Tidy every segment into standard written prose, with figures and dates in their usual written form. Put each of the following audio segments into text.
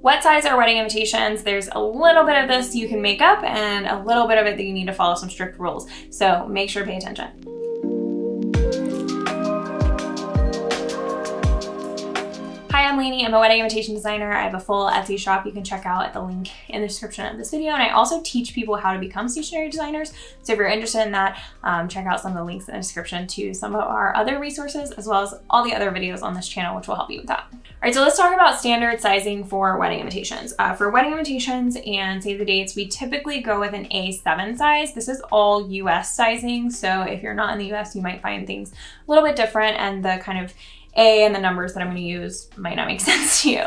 What size are wedding invitations? There's a little bit of this you can make up and a little bit of it that you need to follow some strict rules. So make sure to pay attention. Hi, I'm Laney. I'm a wedding invitation designer. I have a full Etsy shop you can check out at the link in the description of this video. And I also teach people how to become stationery designers. So if you're interested in that, check out some of the links in the description to some of our other resources, as well as all the other videos on this channel, which will help you with that. All right, so let's talk about standard sizing for wedding invitations. For wedding invitations and save the dates, we typically go with an A7 size. This is all US sizing. So if you're not in the US, you might find things a little bit different, and the kind of A and the numbers that I'm going to use might not make sense to you.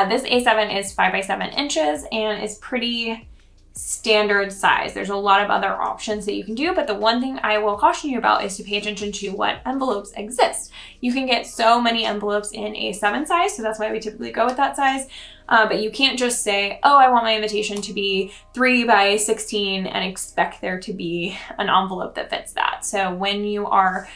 This A7 is 5 by 7 inches and is pretty standard size. There's a lot of other options that you can do, but the one thing I will caution you about is to pay attention to what envelopes exist. You can get so many envelopes in A7 size, so that's why we typically go with that size. But you can't just say, oh, I want my invitation to be 3 by 16 and expect there to be an envelope that fits that. So when you are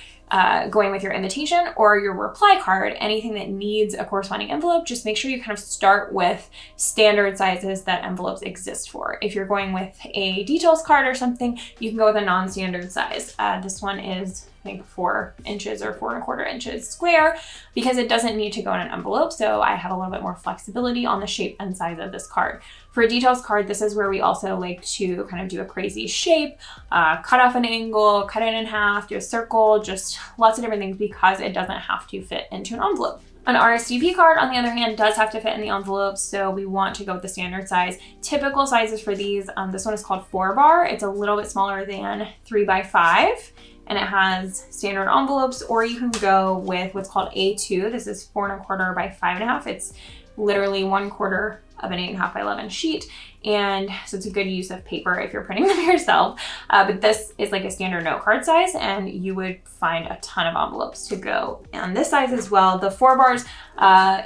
going with your invitation or your reply card, anything that needs a corresponding envelope, just make sure you kind of start with standard sizes that envelopes exist for. If you're going with a details card or something, you can go with a non-standard size. This one is, I think, 4 inches or 4 1/4 inches square, because it doesn't need to go in an envelope. So I have a little bit more flexibility on the shape and size of this card. For a details card, this is where we also like to kind of do a crazy shape, cut off an angle, cut it in half, do a circle, just lots of different things, because it doesn't have to fit into an envelope. An RSVP card, on the other hand, does have to fit in the envelope, so we want to go with the standard size. Typical sizes for these, this one is called 4 bar. It's a little bit smaller than 3 by 5. And it has standard envelopes, or you can go with what's called A2. This is 4 1/4 by 5 1/2. It's literally 1/4 of an 8 1/2 by 11 sheet. And so it's a good use of paper if you're printing them yourself. But this is like a standard note card size, and you would find a ton of envelopes to go on this size as well. The 4 bars,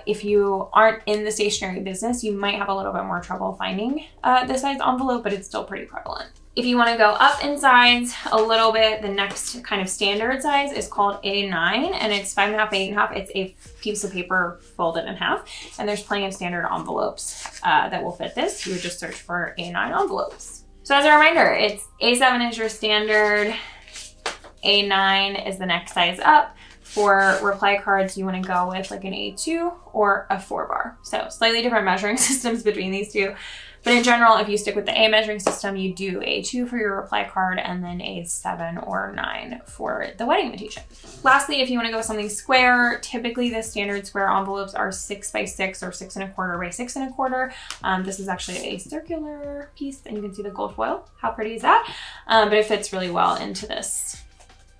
if you aren't in the stationery business, you might have a little bit more trouble finding this size envelope, but it's still pretty prevalent. If you want to go up in size a little bit, the next kind of standard size is called A9, and it's 5 1/2 by 8 1/2. It's a piece of paper folded in half, and there's plenty of standard envelopes that will fit this. You would just search for A9 envelopes. So as a reminder, it's A7 is your standard, A9 is the next size up. For reply cards, you want to go with like an A2 or a 4 bar. So slightly different measuring systems between these two. But in general, if you stick with the A measuring system, you do A2 for your reply card and then A7 or 9 for the wedding invitation. Lastly, if you want to go with something square, typically the standard square envelopes are 6 by 6 or 6 1/4 by 6 1/4. This is actually a circular piece, and you can see the gold foil. How pretty is that? But it fits really well into this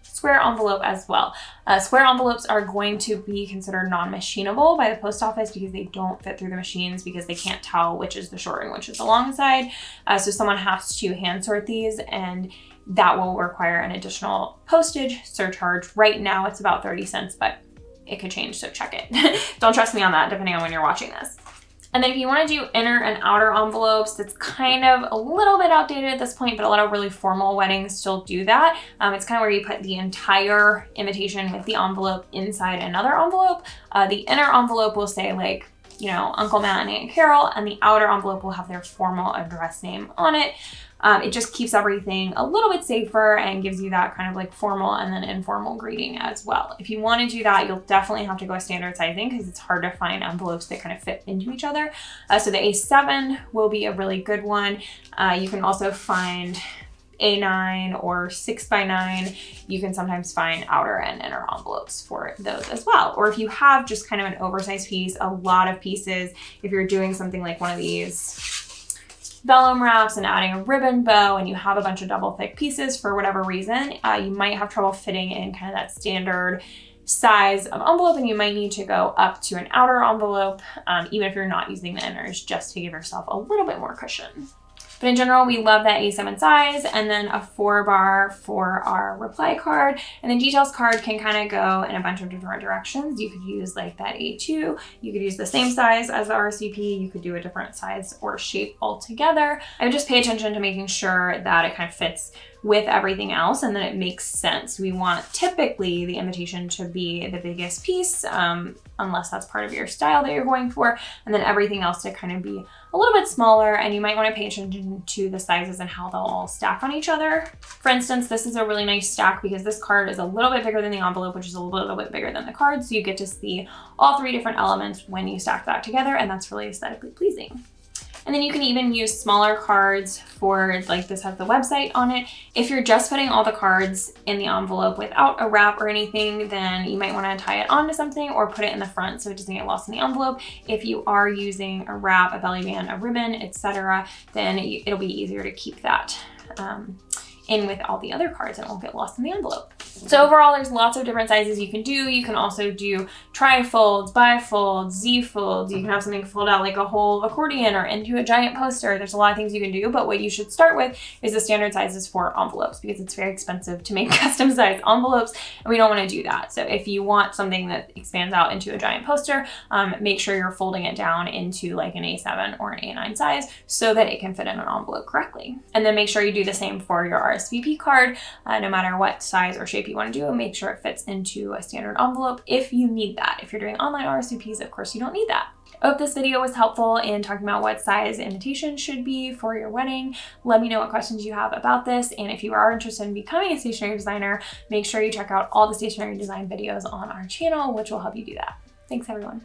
square envelope as well. Square envelopes are going to be considered non-machinable by the post office because they don't fit through the machines, because they can't tell which is the short and which is the long side. So someone has to hand sort these, and that will require an additional postage surcharge. Right now it's about 30 cents, but it could change, so check it. Don't trust me on that, depending on when you're watching this. And then if you want to do inner and outer envelopes, that's kind of a little bit outdated at this point, but a lot of really formal weddings still do that. It's kind of where you put the entire invitation with the envelope inside another envelope. The inner envelope will say, like, you know, Uncle Matt and Aunt Carol, and the outer envelope will have their formal address name on it. It just keeps everything a little bit safer and gives you that kind of like formal and then informal greeting as well. If you want to do that, you'll definitely have to go with standard sizing, because it's hard to find envelopes that kind of fit into each other. So the A7 will be a really good one. You can also find A9 or 6 by 9. You can sometimes find outer and inner envelopes for those as well. Or if you have just kind of an oversized piece, a lot of pieces, if you're doing something like one of these vellum wraps and adding a ribbon bow, and you have a bunch of double thick pieces for whatever reason, you might have trouble fitting in kind of that standard size of envelope, and you might need to go up to an outer envelope, even if you're not using the inners, just to give yourself a little bit more cushion. But in general, we love that A7 size, and then a 4 bar for our reply card. And the details card can kind of go in a bunch of different directions. You could use like that A2, you could use the same size as the RSVP, you could do a different size or shape altogether. I would just pay attention to making sure that it kind of fits with everything else, and then it makes sense. We want typically the invitation to be the biggest piece, unless that's part of your style that you're going for, and then everything else to kind of be a little bit smaller, and you might want to pay attention to the sizes and how they'll all stack on each other. For instance, this is a really nice stack because this card is a little bit bigger than the envelope, which is a little bit bigger than the card, so you get to see all 3 different elements when you stack that together, and that's really aesthetically pleasing. And then you can even use smaller cards for, like, this has the website on it. If you're just putting all the cards in the envelope without a wrap or anything, then you might want to tie it onto something or put it in the front so it doesn't get lost in the envelope. If you are using a wrap, a belly band, a ribbon, etc., then it'll be easier to keep that in with all the other cards and it won't get lost in the envelope. So overall, there's lots of different sizes you can do. You can also do tri-folds, bifolds, Z-folds. You can have something fold out like a whole accordion or into a giant poster. There's a lot of things you can do, but what you should start with is the standard sizes for envelopes because it's very expensive to make custom size envelopes and we don't want to do that. So if you want something that expands out into a giant poster, make sure you're folding it down into like an A7 or an A9 size so that it can fit in an envelope correctly. And then make sure you do the same for your RSVP card, no matter what size or shape you want to do, and make sure it fits into a standard envelope if you need that. If you're doing online RSVPs, of course you don't need that. I hope this video was helpful in talking about what size invitation should be for your wedding. Let me know what questions you have about this, and if you are interested in becoming a stationery designer, make sure you check out all the stationery design videos on our channel, which will help you do that. Thanks everyone.